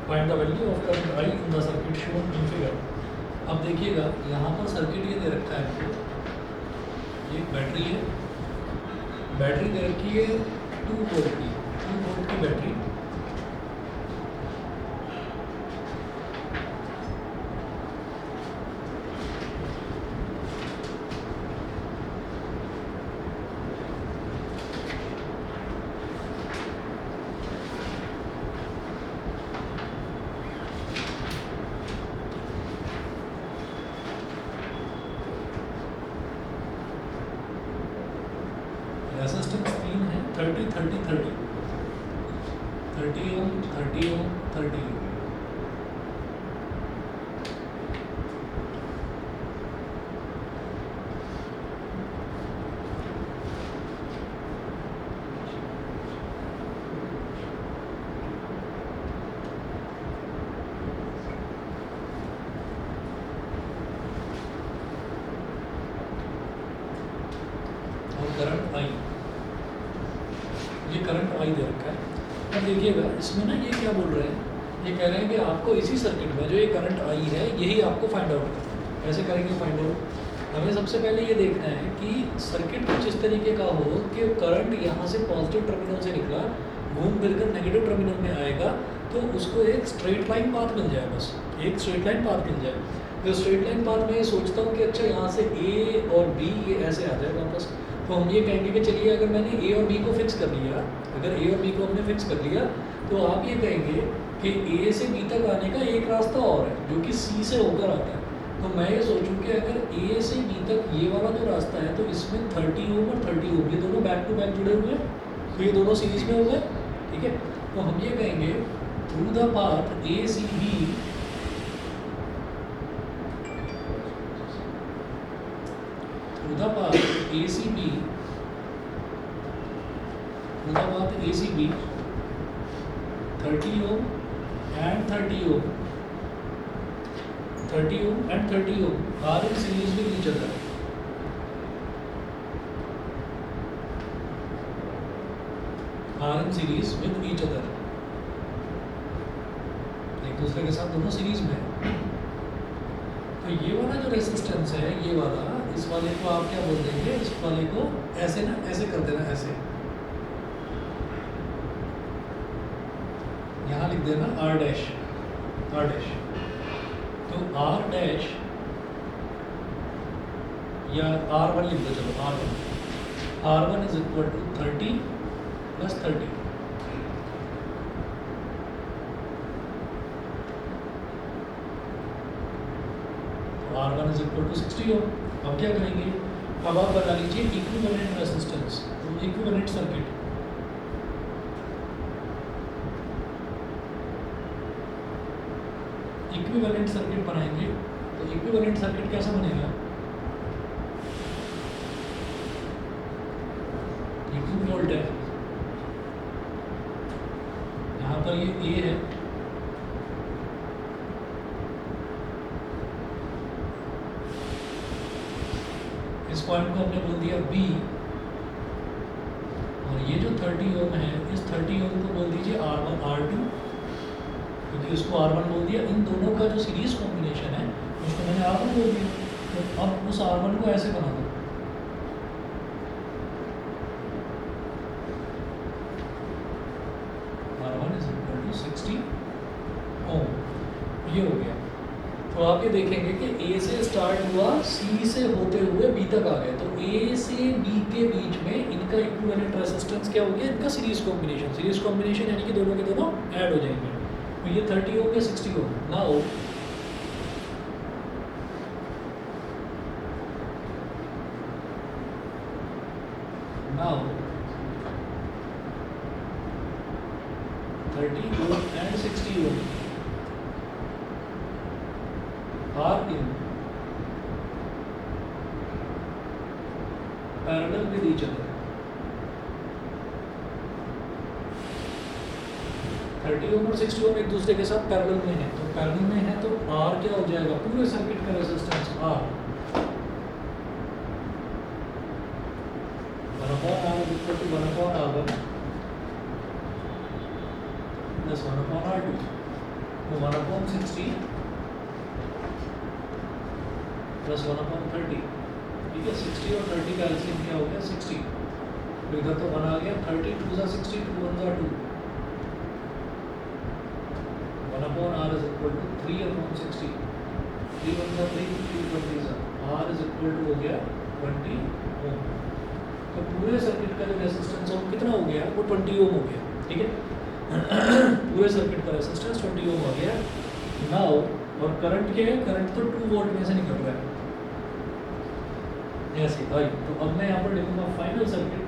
Find the value of current I in the circuit shown in figure. अब देखिएगा यहाँ पर सर्किट ये दे रखा है आपको, ये बैटरी है, बैटरी दे रखी है 2 वोल्ट की, 2 वोल्ट की बैटरी। रेजिस्टेंस 3 है, 30 30 30 30 ओम 30 ओम 30 ओम। और करंट आई, ये करंट आई दे रखा है। अब देखिएगा इसमें ना ये क्या बोल रहे हैं, ये कह रहे हैं कि आपको इसी सर्किट में जो ये करंट आई है यही आपको फाइंड आउट करना है। कैसे करेंगे फाइंड आउट? हमें सबसे पहले ये देखना है कि सर्किट कुछ इस तरीके का हो कि करंट यहाँ से पॉजिटिव टर्मिनल से निकला, घूम फिर कर नेगेटिव टर्मिनल में आएगा, तो उसको एक स्ट्रेट लाइन पाथ मिल जाए, बस एक स्ट्रेट लाइन पाथ मिल जाए। तो स्ट्रेट लाइन पाथ में ये सोचता हूँ कि अच्छा यहाँ से ए और बी ये ऐसे आ जाए वापस। तो हम ये कहेंगे कि चलिए अगर मैंने ए और बी को फिक्स कर लिया, अगर ए और बी को हमने फिक्स कर लिया, तो आप ये कहेंगे कि ए से बी तक आने का एक रास्ता और है जो कि सी से होकर आता है। तो मैं ये सोचूं कि अगर ए से बी तक ये वाला जो रास्ता है, तो इसमें 30 ओम और 30 ओम ये दोनों बैक टू बैक जुड़े हुए हैं, तो ये दोनों सीरीज में हो गए, ठीक है। तो हम ये कहेंगे through the path A C B, through the path A C B, through the path A C B 30 ohm and 30 ohm, 30 ohm and 30 ohm are in series with each other. Are in series with each other. एक दूसरे के साथ दोनों series में है। तो ये वाला जो रेजिस्टेंस है, ये वाला, इस वाले को आप क्या बोल देंगे, इस वाले को ऐसे ना ऐसे कर देना, ऐसे यहाँ लिख देना आर डैश, आर डैश। तो आर डैश या R1 लिख दो, चलो R1, R1 is equal to 30 plus 30। R1 is equal to 60 ohm. अब क्या करेंगे, अब आप बता लीजिए इक्विवेलेंट रेजिस्टेंस, तो इक्विवेलेंट सर्किट, इक्विवेलेंट सर्किट बनाएंगे। तो इक्विवेलेंट सर्किट कैसा बनेगा, ये 2 वोल्ट है, यहाँ पर ये ए है, इस पॉइंट को हमने बोल दिया बी, और ये जो 30 ओम है, इस 30 ओम को बोल दीजिए R1 R2, क्योंकि उसको R1 बोल दिया। इन दोनों का जो सीरीज कॉम्बिनेशन है उसको मैंने R1 बोल दिया। तो अब उस R1 को ऐसे बना दो, R1 इज इक्वल टू 60 ओम, ये हो गया। तो आप ये देखेंगे कि ए से स्टार्ट हुआ, सी से होते हुए बी तक आ गए, तो ए से बी के बीच में इनका इक्विवेलेंट रेजिस्टेंस क्या हो गया, इनका सीरीज कॉम्बिनेशन, सीरीज कॉम्बिनेशन यानी कि दोनों के दोनों ऐड हो जाएंगे। तो ये 30 ओम या 60 ओम ना हो, now 30 ohm and 60 ohm are in parallel with each other. 30 ओम और 60 ओम एक दूसरे के साथ पैरेलल में है, तो पैरेलल में है तो R क्या हो जाएगा, पूरे सर्किट का resistance R, 1/R is equal to 1/R1 plus 1/R2। वो 1/60 प्लस 1/30, ठीक है। 60 और 30 का एलसीएम क्या हो गया 60, तो इधर तो 1 आ गया, 30 2 ज़ा 60, 2 1 ज़ा 2, 1/r इज इक्वल टू 3/60, 3 1 ज़ा 3, 3 20 ज़ा r इज इक्वल टू हो गया 20 ओम। तो पूरे सर्किट का जो रेजिस्टेंस है वो कितना हो गया, वो 20 ओम हो गया, ठीक है। पूरे सर्किट का रेजिस्टेंस 20 ओम हो गया नाउ। और करंट क्या है, करंट तो 2 वोल्ट में से निकल रहा है ऐसे भाई। तो अब मैं यहाँ पर लिखूंगा फाइनल सर्किट,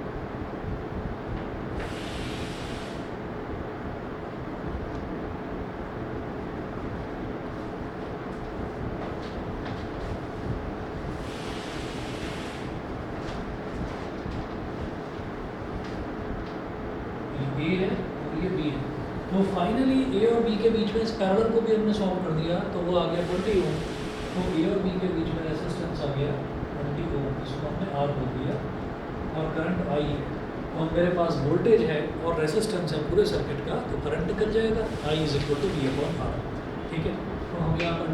ए है और ये बी है। तो फाइनली ए और बी के बीच में इस पैरेलल को भी हमने सॉल्व कर दिया, तो वो आ गया 20 ओम। तो ए और बी के बीच में रेजिस्टेंस आ गया 20 ओम, इसको हमने आर बोल दिया, और करंट आई है। और मेरे पास वोल्टेज है और रेजिस्टेंस है पूरे सर्किट का, तो करंट निकल जाएगा I is equal to V/R, ठीक है। तो हम यहाँ पर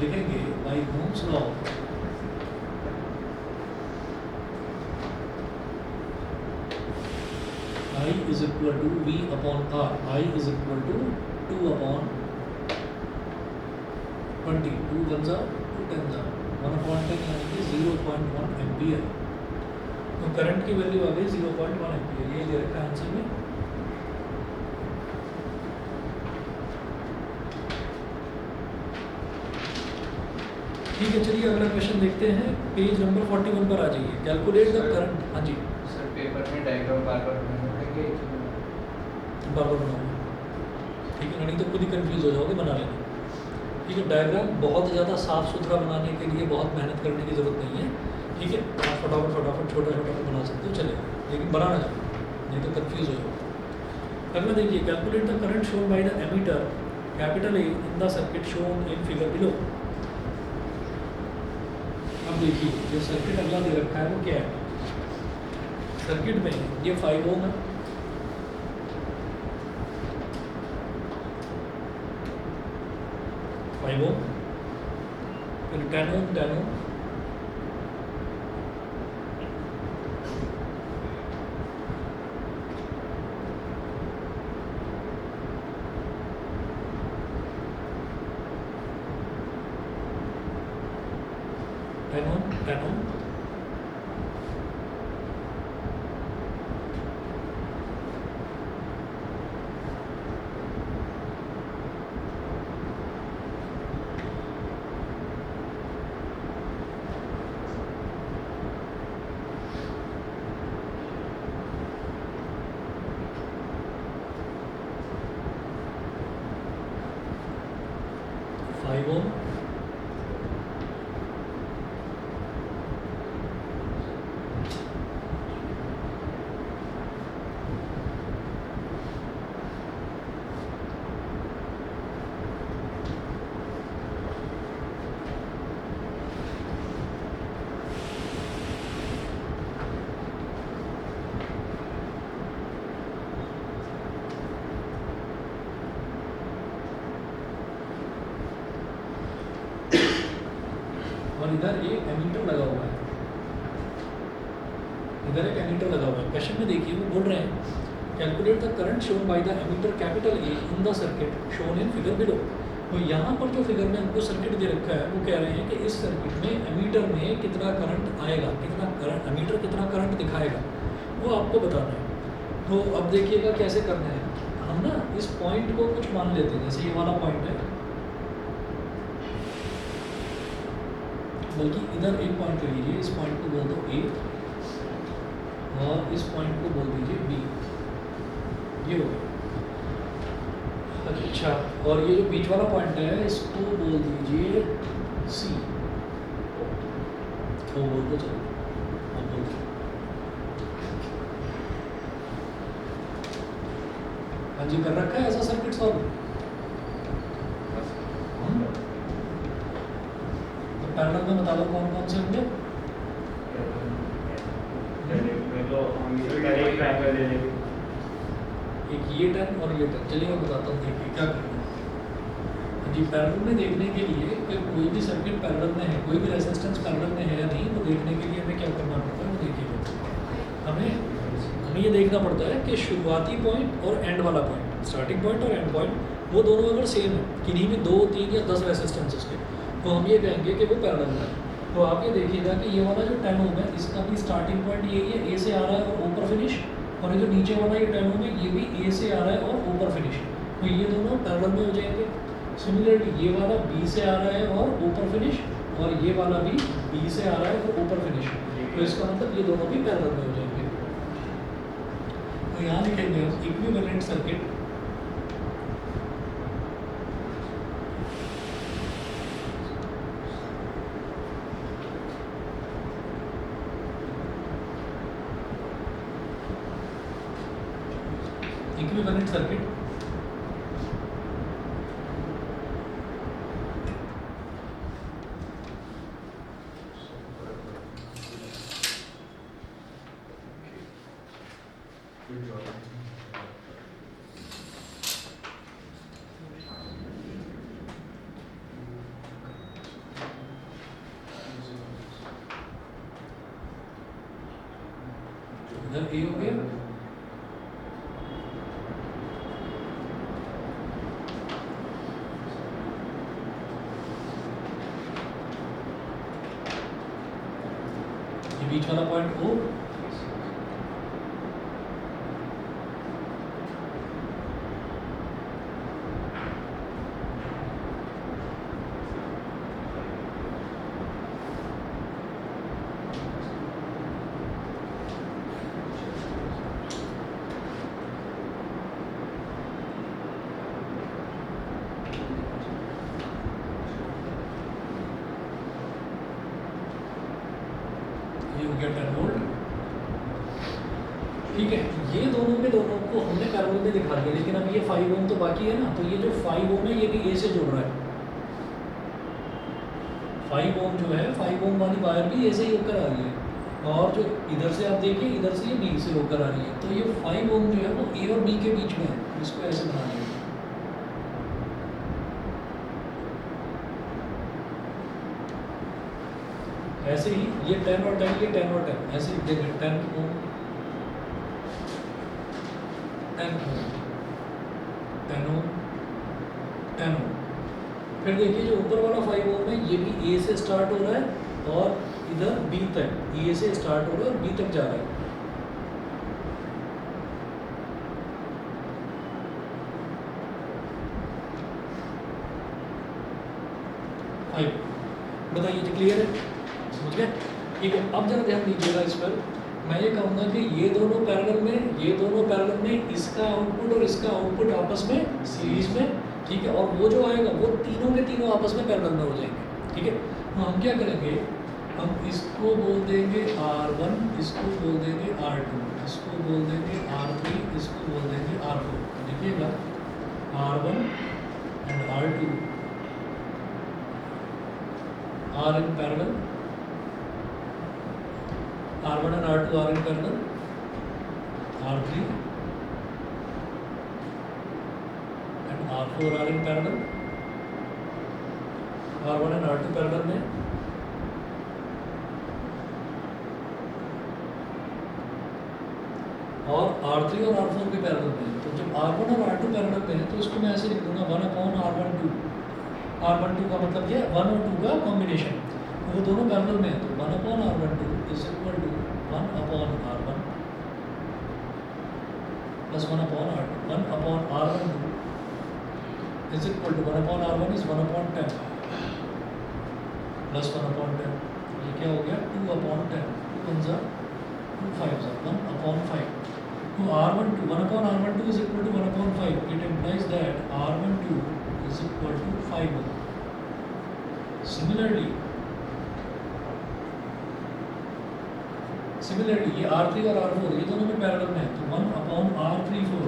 लिखेंगे by ohms law I is equal to V/R, I is equal to 2/20, 2 1 ज़ा 2 10 ज़ा 1/10 यानी कि 0.1 एम्पियर। तो करंट की वैल्यू आ गई 0.1 एम्पियर, ये दे रखा है आंसर में। ठीक है, चलिए अगला क्वेश्चन देखते हैं, पेज नंबर 41 पर आ जाइए। Calculate the current. हाँ जी सर, पेपर में डायग्राम बार बार बनाना पड़ेगा, बार बनाओगे, ठीक है, नहीं तो खुद ही कंफ्यूज हो जाओगे, बना लेना, ठीक है। डायग्राम बहुत ज़्यादा साफ सुथरा बनाने के लिए बहुत मेहनत करने की ज़रूरत नहीं है, ठीक है। आप फटाफट छोटा छोटा बना सकते हो, चलेगा, लेकिन बनाना चाहिए, नहीं तो कंफ्यूज हो जाओगे। अगला देखिए, calculate the current shown by the ammeter capital A in the circuit shown in figure below. अब देखिए जो सर्किट अगला दे रखा है वो क्या है, सर्किट में ये 5 ओम है, फिर 10 ओम 10 ओम, टेन ओम, 5 ओम, और इधर ये एमीटर लगा हुआ है, इधर एक एमीटर लगा हुआ है। क्वेश्चन में देखिए वो बोल रहे हैं calculate the current shown by the ammeter capital A in the circuit shown in figure below. तो यहाँ पर जो फिगर में हमको सर्किट दे रखा है वो कह रहे हैं कि इस सर्किट में एमीटर में कितना करंट आएगा, कितना करंट एमीटर कितना करंट दिखाएगा, वो आपको बताना है। तो अब देखिएगा कैसे करना है, हम ना इस पॉइंट को कुछ मान लेते हैं, जैसे ये वाला पॉइंट है, बल्कि इधर एक पॉइंट ले लीजिए, इस पॉइंट को बोल दो ए और इस पॉइंट को बोल दीजिए बी, ये हो गया। अच्छा, और ये जो बीच वाला पॉइंट है इसको बोल दीजिए सी, तो बोल दो, चलो अब बोल दो। हाँ जी, कर रखा है ऐसा सर्किट सॉल्व। तो पैरेलल में बता दो कौन कौन से होंगे। एक ये 10 और ये 10, चलिए मैं बताता हूँ देखिए क्या करना है। जी पैरेलल में देखने के लिए कि कोई भी सर्किट पैरेलल में है, कोई भी रेजिस्टेंस पैरेलल में है या नहीं, वो देखने के लिए हमें क्या करना पड़ता है वो देखिएगा। हमें ये देखना पड़ता है कि शुरुआती पॉइंट और एंड वाला पॉइंट, स्टार्टिंग पॉइंट और एंड पॉइंट, वो दोनों अगर सेम है, किन्हीं भी 2, 3 या 10 रेजिस्टेंसेस के, तो हम ये कहेंगे कि वो पैरेलल है। तो आप ये देखिएगा कि ये वाला जो 10 ओम है, इसका भी स्टार्टिंग पॉइंट यही है, ए से आ रहा है और ऊपर फिनिश, और ये जो नीचे वाला ये 10 ओम है, ये भी ए से आ रहा है और ऊपर फिनिश, तो ये दोनों पैरेलल में हो जाएंगे। सिमिलरली ये वाला बी से आ रहा है और ऊपर फिनिश, और ये वाला भी बी से आ रहा है और ऊपर फिनिश, तो इसका मतलब ये दोनों भी पैरेलल में हो जाएंगे। तो यहाँ लिखेंगे इक्विवेलेंट सर्किट इक्विवेलेंट सर्किट इधर ए हो गया, ये बीच वाला पॉइंट ओ, ये हो गया 10 वोल्ट। ठीक है, ये दोनों के दोनों को हमने पैरेलल में दिखा दिया, लेकिन अब ये 5 ओम तो बाकी है ना, तो ये जो 5 ओम है ये भी ए से जुड़ रहा है। 5 ओम जो है, 5 ओम वाली वायर भी ए से ही होकर आ रही है, और जो इधर से आप देखिए, इधर से ये बी से होकर आ रही है, तो ये 5 ओम जो है वो ए और बी के बीच में है, इसको ऐसे बना लिया। ऐसे ही ये 10 और 10, ये 10 और 10, ऐसे ही देखें 10 ओम 10 ओम 10 ओम 10 ओम। फिर देखिए जो ऊपर वाला 5 ओम है, ये भी ए से स्टार्ट हो रहा है और इधर बी तक, ए से स्टार्ट हो रहा है और बी तक जा रहा है। बताइए जी, क्लियर है, समझ गए? ठीक है, अब जरा ध्यान दीजिएगा इस पर। मैं ये कहूँगा कि ये दोनों पैरेलल में इसका आउटपुट और इसका आउटपुट आपस में सीरीज में, ठीक है, और वो जो आएगा वो तीनों के तीनों आपस में पैरेलल में हो जाएंगे। ठीक है, तो हम क्या करेंगे, हम इसको बोल देंगे R1, इसको बोल देंगे R2, इसको बोल देंगे R3, इसको बोल देंगे R4। देखिएगा R1 and R2 are in parallel, R1 and R2 are in parallel, R3 and R4 are in parallel, R1 and R2 parallel में, और R3 और R4 भी पैरेलल में। तो जब R1 और R2 पैरेलल में है तो इसको मैं ऐसे लिख दूंगा 1/R12। R12 का मतलब क्या है, 1 और 2 का कॉम्बिनेशन, वो दोनों पैरेलल में है, तो 1/R12 is equal to 1/R1 plus 1/R2, 1/R12 is equal to 1/R1 is 1/10 plus 1/10, ये क्या हो गया 2/10, 2 1 जा 2 5 जा 1/5। तो R12 1/R12 is equal to 1/5, it implies that R12 is equal to 5 ohm. Similarly ये R3 और R4 ये दोनों में पैरेलल में है, तो 1/R34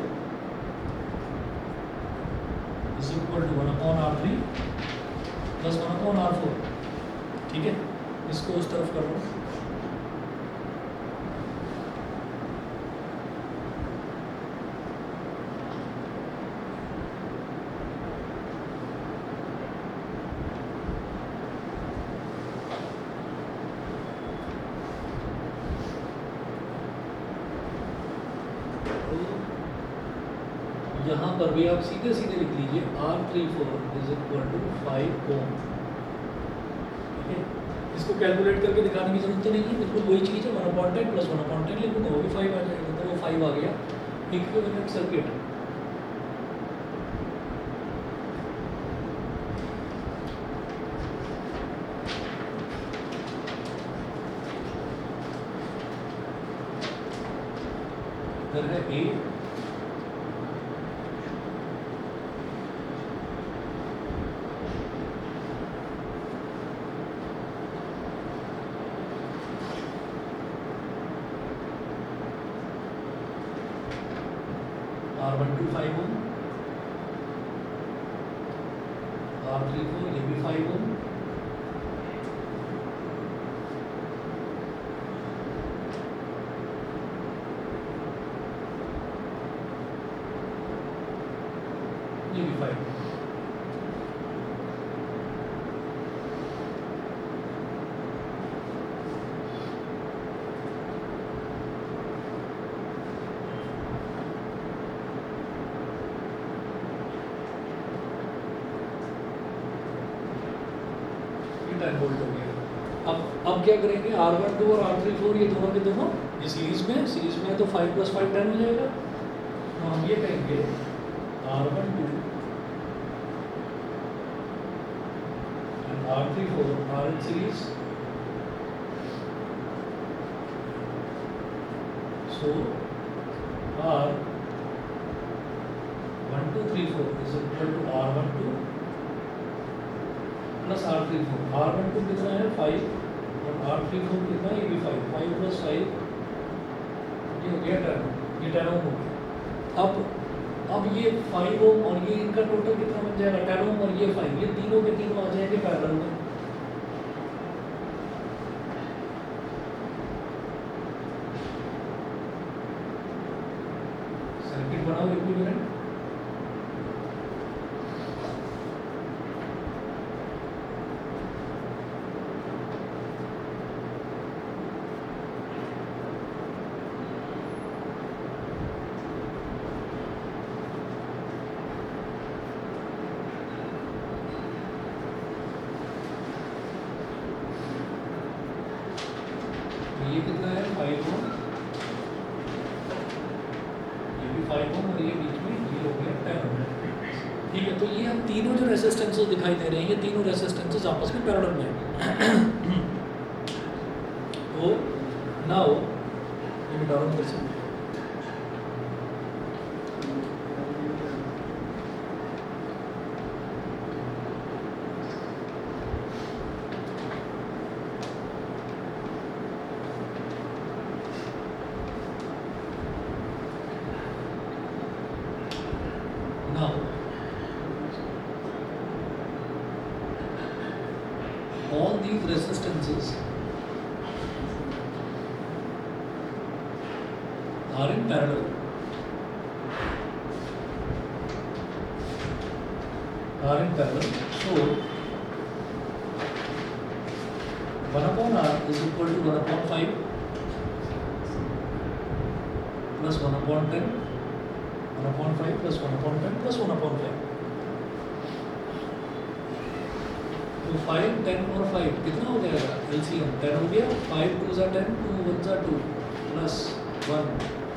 is equal to 1/R3 plus 1/R4। ठीक है, इसको उस तरफ कर लो। यहाँ पर भी आप सीधे सीधे लिख लीजिए R34 इज इक्वल टू 5 ओम। ठीक है, इसको कैलकुलेट करके दिखाने की जरूरत तो नहीं है, बिल्कुल वही चीज़ है, 1/10 प्लस 1/10 लिखूँगा वो भी 5 आ जाएगा, तो वो 5 आ गया इक्विवेलेंट सर्किट। इधर है A, R12 5 ओम, R34 ये भी 5 ओम, ये भी 5 ओम। ये 10 वोल्ट हो गया। अब क्या करेंगे, R12 और R34 ये दोनों के दोनों ये सीरीज में है, तो 5 + 5 10 हो जाएगा। तो हम ये कहेंगे R12 and R34 are in series, so R1234 is equal to R12 plus R34। R12 कितना है 5 और R34 कितना है, ये भी 5, 5 + 5 ये हो गया 10, ये 10 ओम हो गया। अब ये 5 ओम और ये इनका टोटल कितना बन जाएगा 10 ओम, और ये 5, ये तीनों के तीनों आ जाएंगे पैरेलल में। सर्किट बनाओ इक्विवेलेंट। ये कितना है 5 ओम, ये भी 5 ओम, और ये बीच में ये हो गया 10 ओम। ठीक है, तो ये हम तीनों जो रेसिस्टेंसेस दिखाई दे रहे हैं, ये तीनों रेसिस्टेंसेस आपस में पैरेलल में हैं। तो नाउ ये डाउन कर सकते हैं। Now, all these resistances are in parallel. So, 1/R is equal to 1/5 plus 1/10, 1/5 plus 1/10 plus 1/5. तो 5, 10 और 5 कितना हो जाएगा LCM 10 हो गया, 5 2 * 10, 2 1 * 2 प्लस 1,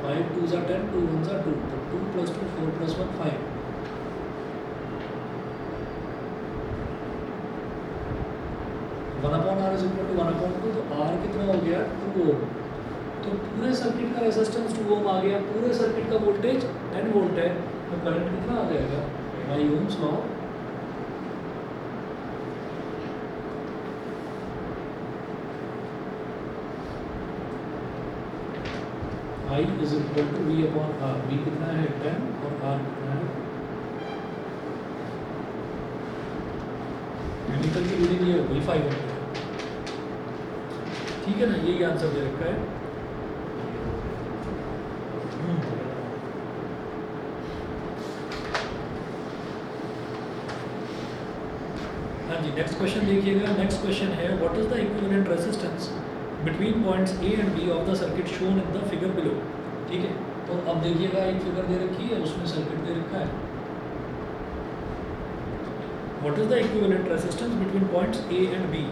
5 2 * 10, 2 1 * 2, तो 2 + 2 4 + 1 5। 1/R is equal to 1/2, तो R कितना हो गया 2 ओम। तो पूरे सर्किट का रेजिस्टेंस 2 ओम आ गया, पूरे सर्किट का वोल्टेज 10 वोल्ट है, तो करंट कितना आ जाएगा by Ohm's law I is equal to V/R। V कितना है 10 और R कितना है, यूनिकल की रीडिंग ये हो गई 5 ओम। ठीक है ना, यही आंसर दे रखा है। हाँ जी, नेक्स्ट क्वेश्चन देखिएगा। नेक्स्ट क्वेश्चन है what is the equivalent resistance between points A and B of the circuit shown in the figure below. ठीक है, तो अब देखिएगा एक फिगर दे रखी है, उसमें सर्किट दे रखा है। What is the equivalent resistance between points A and B?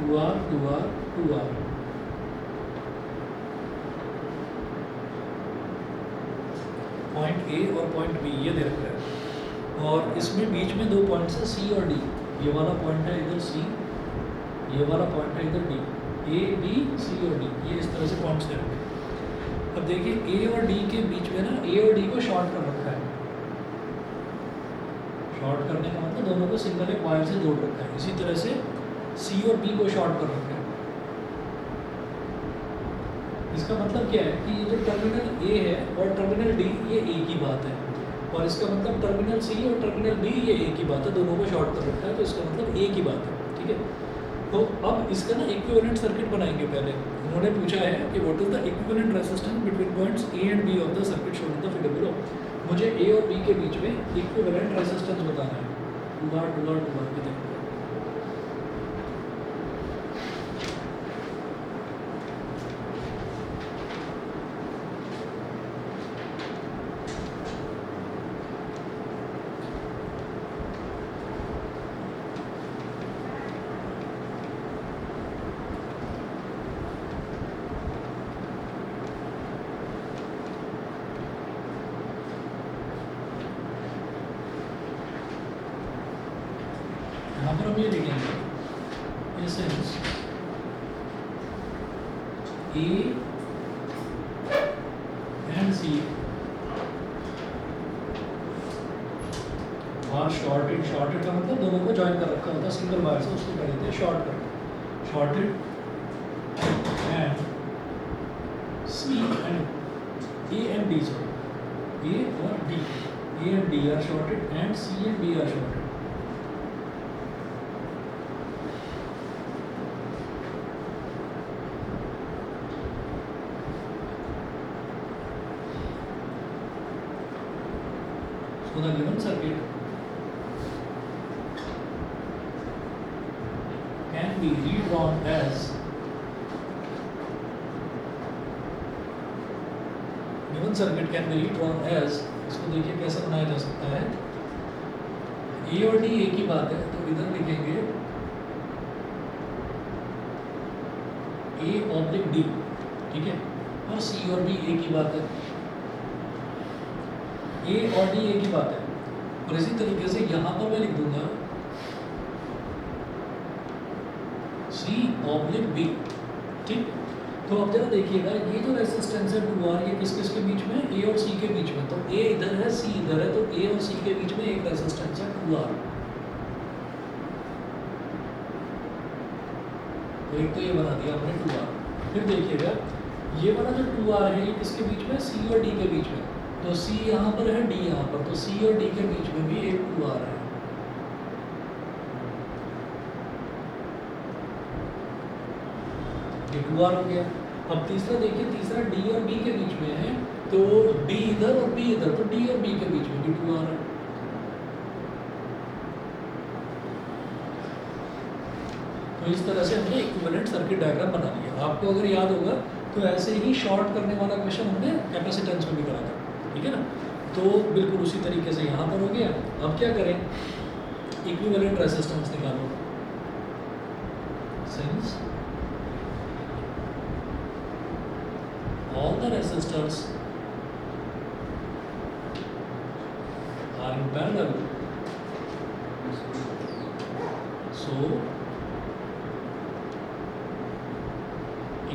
Two R two R two R. Point A और पॉइंट बी ये दे रखा है, और इसमें बीच में दो पॉइंट्स है सी और डी। ये वाला पॉइंट है इधर सी, ये वाला पॉइंट है इधर डी। ए बी सी और डी, ये इस तरह से पॉइंट्स दे रखे हैं। अब देखिए ए और डी के बीच में ना, ए और डी को शॉर्ट कर रखा है। शॉर्ट करने का मतलब दोनों को सिंगल एक वायर से जोड़ रखा है। इसी तरह से सी और बी को शॉर्ट कर रखा है। इसका मतलब क्या है कि ये जो टर्मिनल ए है और टर्मिनल डी ये एक ही बात है, और इसका मतलब टर्मिनल सी और टर्मिनल बी ये एक ही बात है, दोनों को शॉर्ट कर रखा है, तो इसका मतलब एक ही बात है। ठीक है, तो अब इसका ना इक्विवेलेंट सर्किट बनाएंगे। पहले उन्होंने पूछा है कि what is the equivalent resistance between points A and B of the circuit shown in the figure below. मुझे ए और बी के बीच में इक्विवेलेंट रेजिस्टेंस बताना है। Two R two R two R पे देखो, यहाँ पर हम ये लिखेंगे essence A and C are shorted. Shorted का मतलब दोनों को ज्वाइन कर रखा होता है सिंगल वायर से, उसको कह देते हैं शॉर्ट कर। Shorted and C and A and D, sorry A और D, A and D are shorted and C and D are shorted. So the given circuit can be redrawn as इसको देखिए कैसे बनाया जा सकता है। ए और डी एक ही बात है, तो इधर लिखेंगे ए ऑब्लिक डी, ठीक है, और सी और बी एक ही बात है। ए और डी एक ही बात है, और इसी तरीके से यहाँ पर मैं लिख दूंगा सी ऑब्लिक बी। ठीक, तो अब जरा देखिएगा ये जो रेजिस्टेंस है 2R ये किस किस के बीच में, ए और सी के बीच में। तो ए इधर है, सी इधर है, तो ए और सी के बीच में एक रेजिस्टेंस है 2R। तो एक तो ये बना दिया हमने 2R। फिर देखिएगा ये वाला जो 2R है ये किसके बीच में, सी और डी के बीच में। तो सी यहाँ पर है, डी यहाँ पर, तो सी और डी के बीच में भी एक 2R है। ये 2R हो गया। अब तीसरा देखिए, तीसरा डी और बी के बीच में है, तो डी इधर और बी इधर, तो डी और बी के बीच में भी 2R है। तो इस तरह से हमने इक्विवेलेंट सर्किट डायग्राम बना लिया। आपको अगर याद होगा तो ऐसे ही शॉर्ट करने वाला क्वेश्चन हमने कैपेसिटेंस में भी करा था, ठीक है ना। तो बिल्कुल उसी तरीके से यहाँ पर हो गया। अब क्या करें, इक्विवेलेंट रेजिस्टेंस निकालो। Since all the resistors are in parallel, so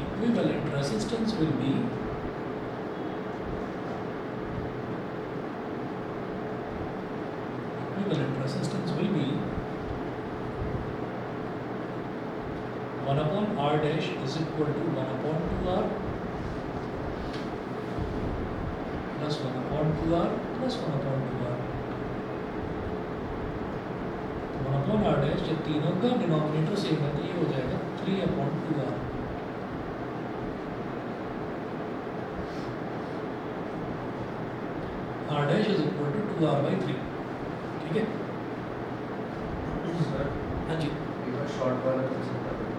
equivalent resistance will be one upon r dash is equal to 1 upon 2r plus 1 upon 2r plus 1 upon 2r। 1 upon r dash जब तीनों का denominator same है तो ये हो जाएगा 3 upon 2r/3, ठीक है। सर हाँ जी, एक बार शॉर्ट वाला कंसेप्ट बताइए।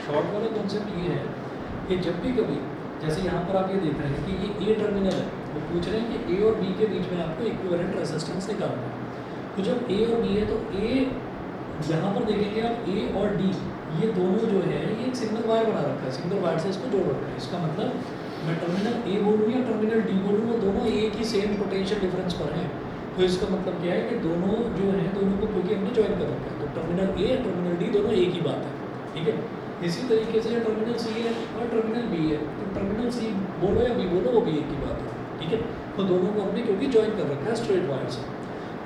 शॉर्ट वाला कॉन्सेप्ट ये है कि जब भी कभी, जैसे यहाँ पर आप ये देख रहे हैं कि ये ए टर्मिनल है, वो पूछ रहे हैं कि ए और बी के बीच में आपको इक्विवेलेंट रेजिस्टेंस निकालना है। तो जब ए और बी है तो ए, यहाँ पर देखेंगे आप ए और डी, ये दोनों जो है ये एक सिंगल वायर बना रखा है, सिंगल वायर से इसको जोड़ रखा है। इसका मतलब मैं टर्मिनल ए बोलूँ या टर्मिनल डी बोलूँ, वो दोनों एक ही सेम पोटेंशियल डिफरेंस पर हैं। तो इसका मतलब क्या है कि दोनों जो हैं, दोनों को क्योंकि हमने ज्वाइन कर रखा है, तो टर्मिनल ए टर्मिनल डी दोनों एक ही बात है, ठीक है। इसी तरीके से टर्मिनल सी है और टर्मिनल बी है, तो टर्मिनल सी बोलो या बी बोलो, वो भी एक ही बात है, ठीक है। तो दोनों को हमने क्योंकि ज्वाइन कर रखा है स्ट्रेट वायर से।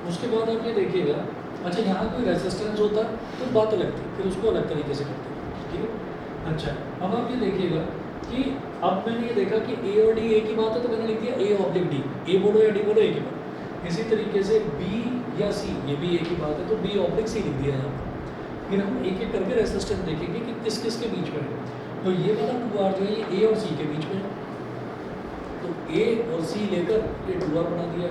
उसके बाद आप ये देखिएगा, अच्छा यहाँ कोई रेजिस्टेंस होता तो बात अलग थी, फिर उसको अलग तरीके से करते हैं, ठीक है। अच्छा, अब आप ये देखिएगा कि अब मैंने ये देखा कि ए और डी एक ही बात है, तो मैंने लिख दिया ए ऑब्लिक डी, ए बोलो या डी बोलो एक ही बात। इसी तरीके से बी या सी, ये भी एक ही बात है, तो बी ऑब्लिक सी लिख दिया यहाँ पर। फिर हम एक एक करके रेजिस्टेंस देखेंगे कि किस किस के बीच में है। तो ये वाला 2r जो है ये ए और सी के बीच में है, तो ए और सी लेकर ये 2r बना दिया।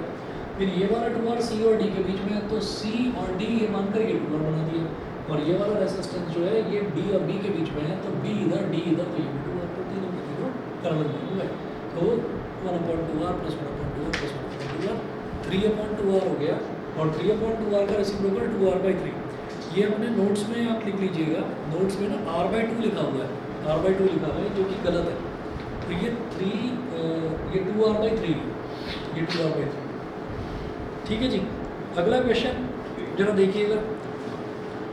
फिर ये वाला 2r सी और डी के बीच में है, तो सी और डी ये मानकर ये 2r बना दिया। और ये वाला रेजिस्टेंस जो है ये डी और बी के बीच में है, तो बी इधर डी इधर, तो ये भी 2r, तो तीनों के तीनों पैरेलल में हुए। तो 1/2r + 1/2r + 1/2r 3/2r हो गया, और 3/2r का रेसिप्रोकल 2r/3। ये अपने नोट्स में आप लिख लीजिएगा, नोट्स में ना r/2 लिखा हुआ है, r/2 लिखा हुआ है, जो कि गलत है। तो ये 2r/3, ये 2r/3, ठीक है जी। अगला क्वेश्चन जरा देखिएगा,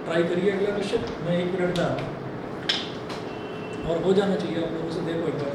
ट्राई करिए अगला क्वेश्चन। मैं 1 मिनट में आता हूँ और हो जाना चाहिए आप लोगों से, देखो एक बार।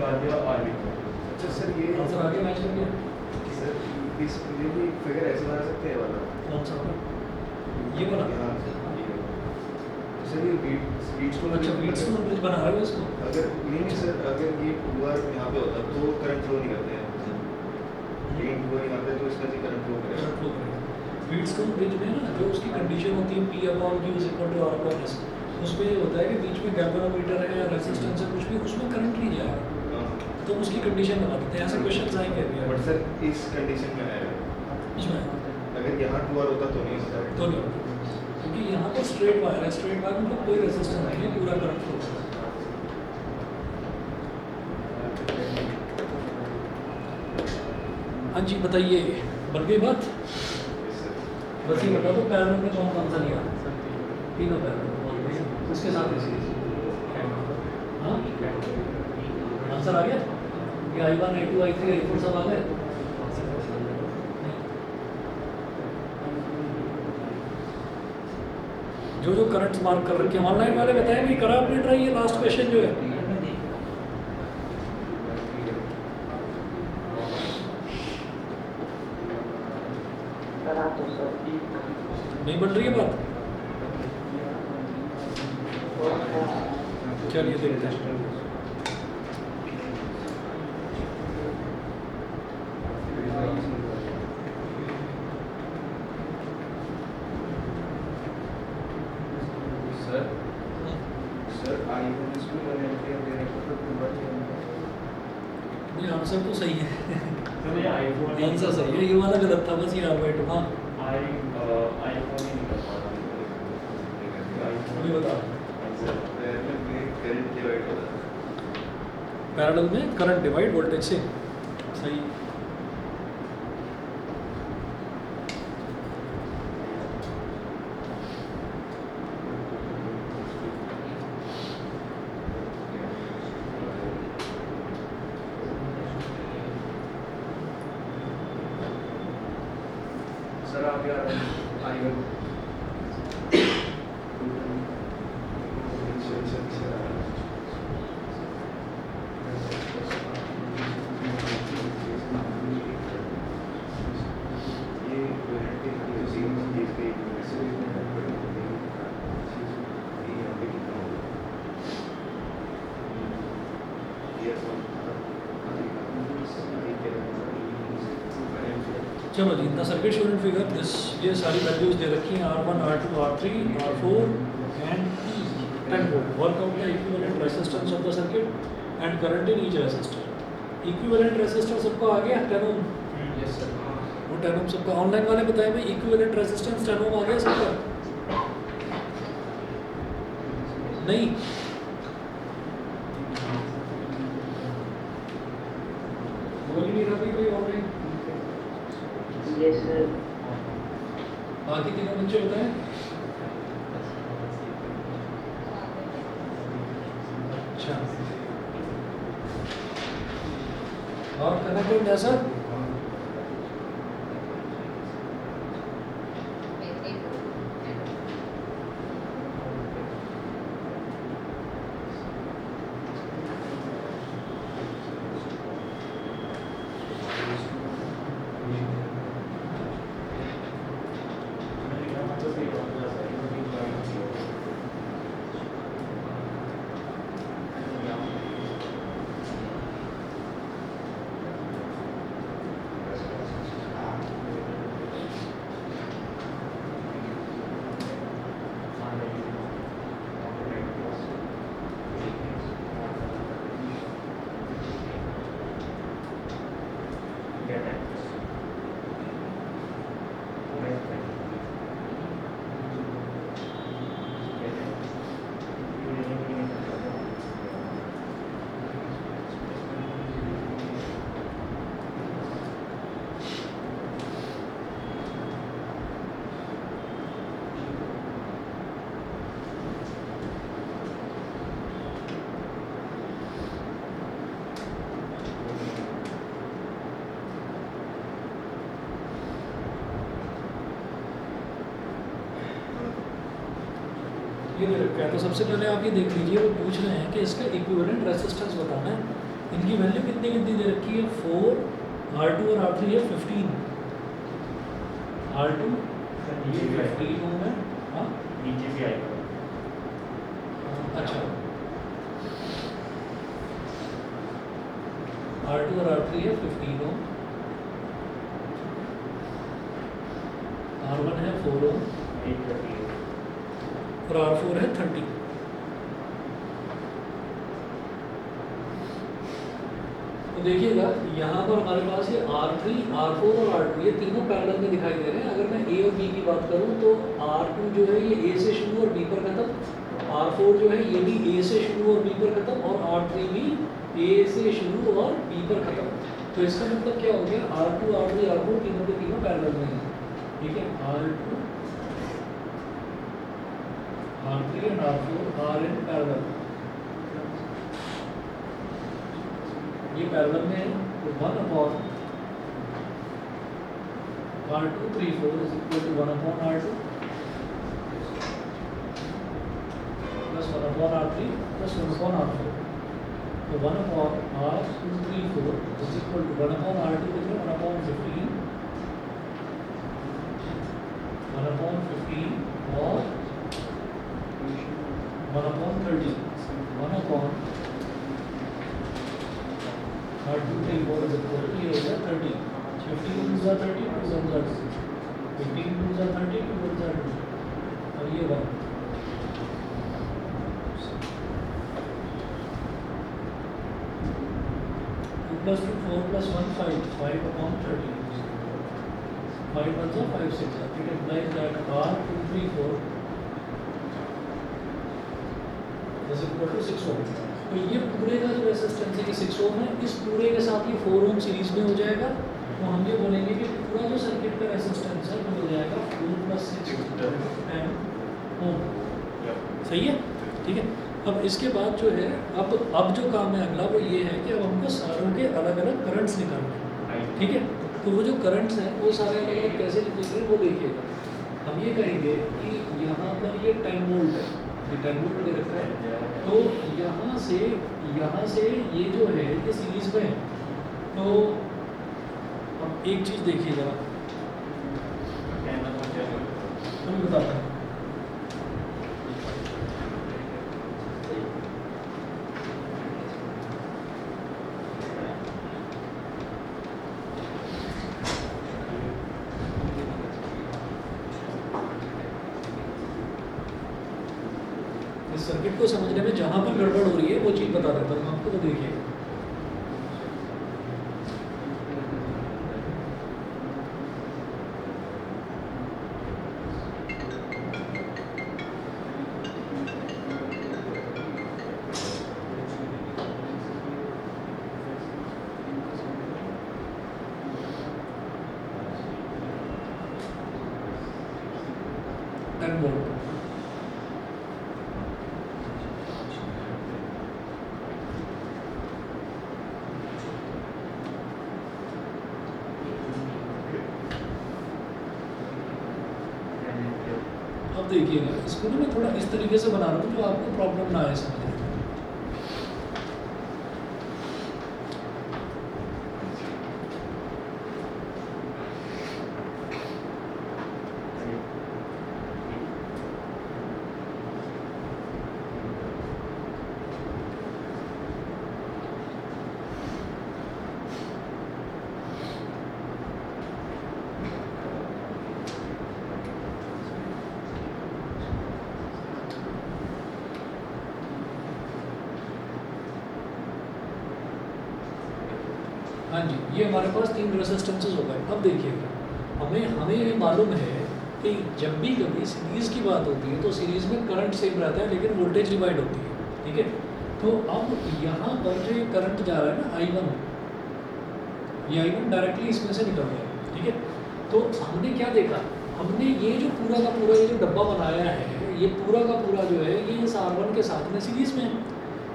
निकाल दिया आरबी को। अच्छा सर ये आंसर आगे मैच कर गया। सर इस ये भी फिगर ऐसे बना सकते हैं वाला कौन सा वाला? ये वाला? यहाँ से ये सर ये बीट्स अच्छा बीट्सटोन ब्रिज बना रहे हो इसको? अगर नहीं सर अगर ये पूरा यहाँ पे होता तो करंट फ्लो नहीं करते हैं ये पूरा यहाँ पे तो इसका करंट फ्लो करेगा। करंट फ्लो करेगा। बीट्सटोन ब्रिज में ना जो उसकी कंडीशन होती है P upon Q is equal to R upon S, उसमें ये होता है कि बीच में गैल्वेनोमीटर है या रेजिस्टेंस है कुछ भी, उसमें करंट नहीं जाएगा, तो उसकी कंडीशन लगा देते हैं। ऐसे क्वेश्चन आएंगे अभी बट सर इस कंडीशन में है इसमें अगर यहाँ 2R होता तो नहीं होता तो नहीं होता, क्योंकि यहाँ पर स्ट्रेट वायर है, स्ट्रेट वायर मतलब कोई रेजिस्टेंस नहीं है, पूरा करंट फ्लो होता है। हाँ जी बताइए, बन गई बात? बस ये बता दो पैरेलल में कौन कौन सा लिया? तीनों पैरेलल, बहुत बढ़िया। उसके साथ इसी हाँ आंसर आ गया? ये I1 I2 I3 I4 सब आ गए? जो जो करंट्स मार्क कर रखे हैं ऑनलाइन वाले बताएं भी, करा आपने ट्राई? ये लास्ट क्वेश्चन जो है नहीं बन रही है बात? चलिए देखते हैं। सर I1 इसको मैंने देने को तो पूरा नहीं आंसर तो सही है। सर ये आईफोन आंसर सही है, ये वाला गलत था बस, ये R/2 हाँ आईफोन ही निकल पा रहा अभी बता। करंट डिवाइड होता है पैरेलल में करंट डिवाइड वोल्टेज से, सही। सर आप यार I1 चलो जी, the circuit should figure this, ये सारी वैल्यूज दे रखी हैं R1 R2 R3 R4 and 10 volt. Work out the equivalent resistance of the circuit and current in each resistor. Equivalent resistor सबको आ गया 10 ओम? यस सर वो 10 ओम सबका ऑनलाइन वाले बताए भाई, इक्विवेलेंट रेजिस्टेंस 10 ओम आ गया सबका? नहीं बोल ही नहीं रहा कोई ऑनलाइन। Yes sir. बाकी तीनों बच्चे बताएं। अच्छा और कनेक्टेड है सर? ये दे रखा है, तो सबसे पहले आप ये देख लीजिए, वो पूछ रहे हैं कि इसका इक्विवेलेंट रेजिस्टेंस बताना है इनकी वैल्यू कितनी कितनी दे रखी है 4, R2 और R3 है 15, R2 ये 15 ओम है। हाँ नीचे से आएगा। अच्छा, R2 और R3 है 15 ओम, R1 है 4 ओम और R4 है 30। तो देखिएगा यहाँ पर हमारे पास ये R3, R4 और R2 ये तीनों पैरेलल में दिखाई दे रहे हैं। अगर मैं A और B की बात करूँ तो R2 जो है ये A से शुरू और B पर खत्म, R4 जो है ये भी A से शुरू और B पर खत्म, और R3 भी A से शुरू और B पर खत्म। तो इसका मतलब क्या हो गया, R2, R3, R4 तीनों के तीनों पैरेलल में हैं। ठीक है, R2, R3 and R4 are in parallel। ये पैरेलल में है, तो 1 upon R2 3 4 is equal to 1 upon R2 plus 1 upon R3 plus 1 upon R4। तो 1 upon R2 3 4 is equal to 1 upon R2 कितना 1 upon 15, 1 upon 15 और 1 upon 30, 1 upon R2 3 4 is equal to ये हो गया 30, 15 2 are 30, 2 1 are 6, 15 2 are 30, 2 1 are 2 और ये 1 2 plus 2 4 plus 1 5, 5 upon 30, 5 1s are 5 6, it implies that R2 3 4 is equal to 6 ohm। तो ये पूरे का जो रेसिस्टेंस है ये 6 ओम है, इस पूरे के साथ ये 4 ओम सीरीज में हो जाएगा। तो हम ये बोलेंगे कि पूरा जो सर्किट का रेसिस्टेंस है वो हो जाएगा 4 + 6 10 ओम। सही है, ठीक है। अब इसके बाद जो है अब जो काम है अगला वो ये है कि अब हमको सारों के अलग अलग करंट्स निकालने हैं। ठीक है, तो वो जो करंट्स हैं वो सारे अलग अलग कैसे लिखेंगे वो देखिएगा। हम ये कहेंगे कि यहाँ पर ये 10 वोल्ट है, ये 10 वोल्ट दे रखा है, तो यहाँ से ये जो है ये सीरीज में है। तो अब एक चीज़ देखिएगा, मैं बताता हूँ। इस सर्किट को समझने में जहाँ पर गड़बड़ हो रही है वो चीज़ बता देता हूँ आपको, तो देखिए। अब देखिएगा इसको ना मैं थोड़ा इस तरीके से बना रहा हूँ जो आपको प्रॉब्लम ना आए समझने में। हाँ जी, ये हमारे पास 3 रेसिस्टेंसेस हो गए। अब देखिएगा हमें ये मालूम है कि जब भी कभी सीरीज़ की बात होती है तो सीरीज़ में करंट सेम रहता है लेकिन वोल्टेज डिवाइड होती है। ठीक है, तो अब यहाँ पर जो ये करंट जा रहा है ना I1, ये I1 डायरेक्टली इसमें से निकल रहा है। ठीक है, तो हमने क्या देखा, हमने ये जो पूरा का पूरा ये जो डब्बा बनाया है ये पूरा का पूरा जो है ये इस R1 के साथ में सीरीज़ में है।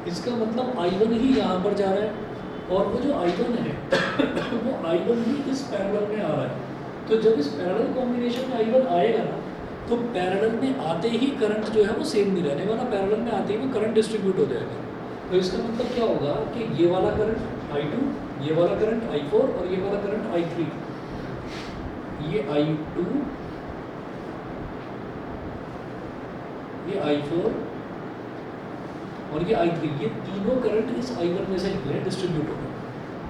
इसका मतलब I1 ही यहाँ पर जा रहा है और वो जो I1 है वो I1 ही इस पैरेलल में आ रहा है। तो जब इस पैरेलल कॉम्बिनेशन में I1 आएगा ना तो पैरेलल में आते ही करंट जो है वो सेम नहीं रहने वाला, पैरेलल में आते ही वो करंट डिस्ट्रीब्यूट हो जाएगा। तो इसका मतलब क्या होगा कि ये वाला करंट I2, ये वाला करंट I4 और ये वाला करंट I3, ये I2, ये I4 और ये I3, ये तीनों करंट इस I1 में से निकले डिस्ट्रीब्यूट हो गए।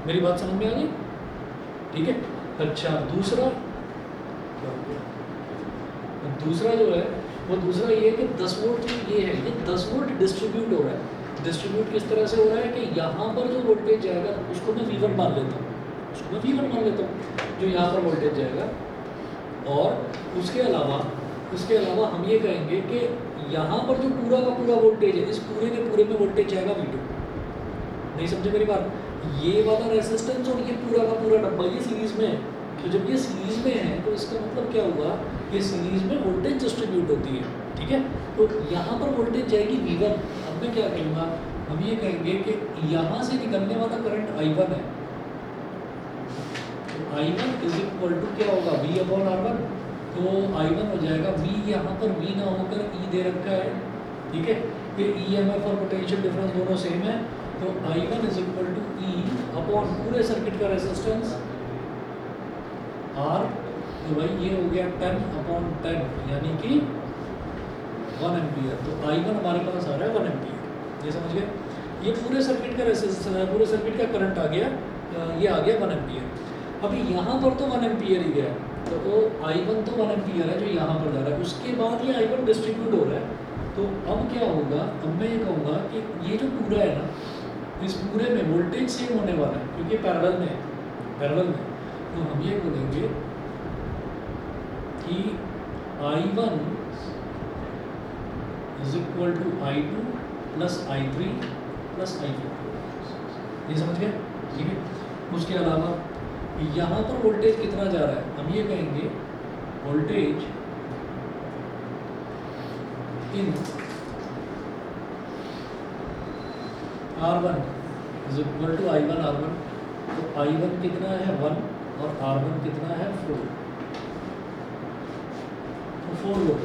मेरी बात समझ में आ गई? ठीक है। अच्छा, दूसरा जो है वो दूसरा ये है कि 10 वोल्ट ये है, ये 10 वोल्ट डिस्ट्रीब्यूट हो रहा है। डिस्ट्रीब्यूट किस तरह से हो रहा है कि यहाँ पर जो वोल्टेज जाएगा उसको मैं V1 मान लेता हूँ, उसको मैं V1 मान लेता हूँ जो यहाँ पर वोल्टेज जाएगा। और उसके अलावा हम ये कहेंगे कि यहाँ पर जो पूरा का पूरा वोल्टेज है, इस पूरे के पूरे में वोल्टेज जाएगा V2। नहीं समझे मेरी बात? ये वाला रेजिस्टेंस और ये पूरा का पूरा डब्बा ये सीरीज में है। तो जब ये सीरीज में है तो इसका मतलब क्या हुआ, ये सीरीज में वोल्टेज डिस्ट्रीब्यूट होती है। ठीक है, तो यहाँ पर वोल्टेज जाएगी V1। अब मैं क्या कहूँगा, हम ये कहेंगे कि यहाँ से निकलने वाला करंट I1 है, तो I1 इज इक्वल टू क्या होगा, V/R1। तो I1 हो जाएगा V, यहाँ पर V ना होकर E दे रखा है। ठीक है, फिर EMF और पोटेंशियल डिफरेंस दोनों सेम है, तो I1 is equal to E upon पूरे सर्किट का रेजिस्टेंस R। तो भाई ये हो गया 10/10 यानी कि 1 एम्पियर। तो I1 हमारे पास आ रहा है 1 एम्पियर। ये समझ गए? ये पूरे सर्किट का रेजिस्टेंस, पूरे सर्किट का करंट आ गया, ये आ गया 1 एम्पियर। अभी यहाँ पर तो 1 एम्पियर ही गया, तो वो I1 तो 1 एम्पियर है जो यहाँ पर जा रहा है। उसके बाद ये I1 डिस्ट्रीब्यूट हो रहा है। तो अब क्या होगा, अब मैं ये कहूँगा कि ये जो पूरा है ना, इस पूरे में वोल्टेज सेम होने वाला है क्योंकि पैरेलल में है, पैरेलल में। तो हम ये बोलेंगे कि I1 is equal to I2 plus I3 plus I4। ये समझ गए? ठीक है। उसके अलावा यहाँ पर वोल्टेज कितना जा रहा है, हम ये कहेंगे voltage in R1 is equal to I1 R1। तो I1 कितना है 1 और R1 कितना है 4, तो 4 volt.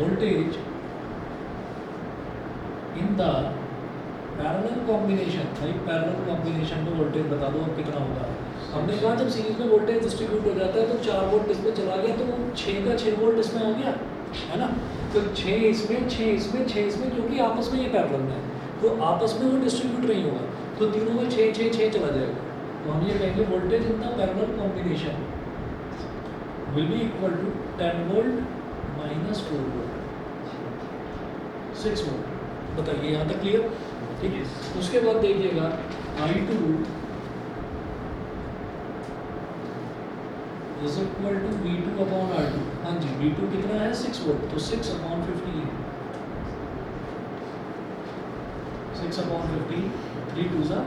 Voltage in the parallel combination, भाई पैरेलल कॉम्बिनेशन में वोल्टेज बता दो अब कितना होगा। हमने कहा जब सीरीज में वोल्टेज डिस्ट्रीब्यूट हो जाता है तो 4 वोल्ट इसमें चला गया, तो 6 का 6 वोल्ट इसमें आ गया, है ना। तो 6 इसमें 6 इसमें 6 इसमें, क्योंकि आपस में ये पैरेलल में है तो आपस में वो डिस्ट्रीब्यूट नहीं होगा, तो तीनों में 6 6 6 चला जाएगा। तो हम ये कहेंगे voltage in the parallel combination will be equal to 10 volt minus 4 volt, 6 volt. बताइए यहाँ तक क्लियर? ठीक है। उसके बाद देखिएगा I2 is equal to V2 upon R2। हाँ जी, V2 कितना है 6 वोल्ट, तो 6/15, 6/15, 3 2 सा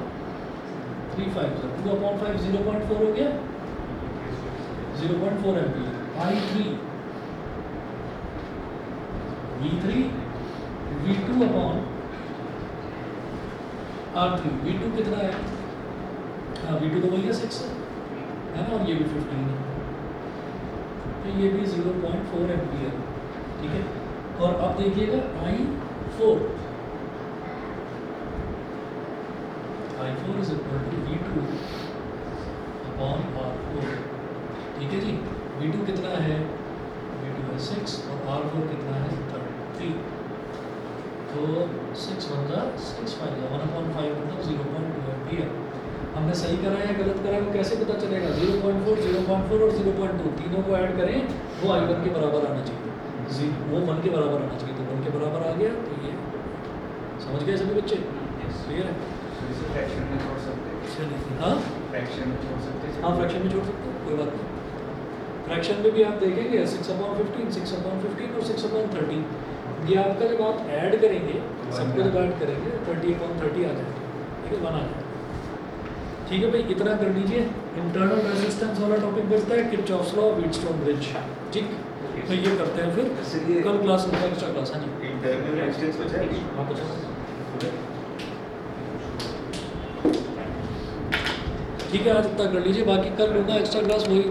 3 5 सा 2/5, 0.4 हो गया, 0.4 ampere. I3 V3 V2 upon R3। V2 कितना है, हाँ V2 तो वही है 6 है ना, और ये भी 15 है, तो ये भी 0.4 एम्पियर। ठीक है। और अब देखिएगा I4 is equal to V2 upon R4। ठीक है जी। V2 कितना है, V2 है 6 और R4 कितना है 30, तो 6 × 6 5 1/5 मतलब 0.2 एम्पियर। हमने सही करा है गलत करा है वो कैसे पता चलेगा, 0.4 0.4 और 0.2 तीनों को ऐड करें वो I1 के बराबर आना चाहिए, वो 1 के बराबर आना चाहिए, तो 1 के बराबर आ गया। तो ये समझ गए सभी बच्चे? क्लियर है? फ्रैक्शन में छोड़ सकते हैं। चलिए, हाँ फ्रैक्शन में छोड़ सकते हैं। हाँ फ्रैक्शन में छोड़ सकते हैं, कोई बात नहीं। फ्रैक्शन में भी आप देखेंगे 6/15, 6/15 और 6/30, ये आपका जब आप ऐड करेंगे, सबको जब ऐड करेंगे 30/30 आ जाएगा। ठीक है, 1 आ जाएगा। ठीक है भाई, इतना कर लीजिए। इंटरनल रेजिस्टेंस वाला टॉपिक बचता है, किरचॉफ्स लॉ, व्हीटस्टोन ब्रिज। ठीक, तो ये करते हैं फिर इसलिए कल क्लास होगा, एक्स्ट्रा क्लास। हाँ जी, इंटरनल रेजिस्टेंस बचा है। हाँ बचा। ठीक है, आज इतना कर लीजिए, बाकी कल होगा एक्स्ट्रा क्लास वही।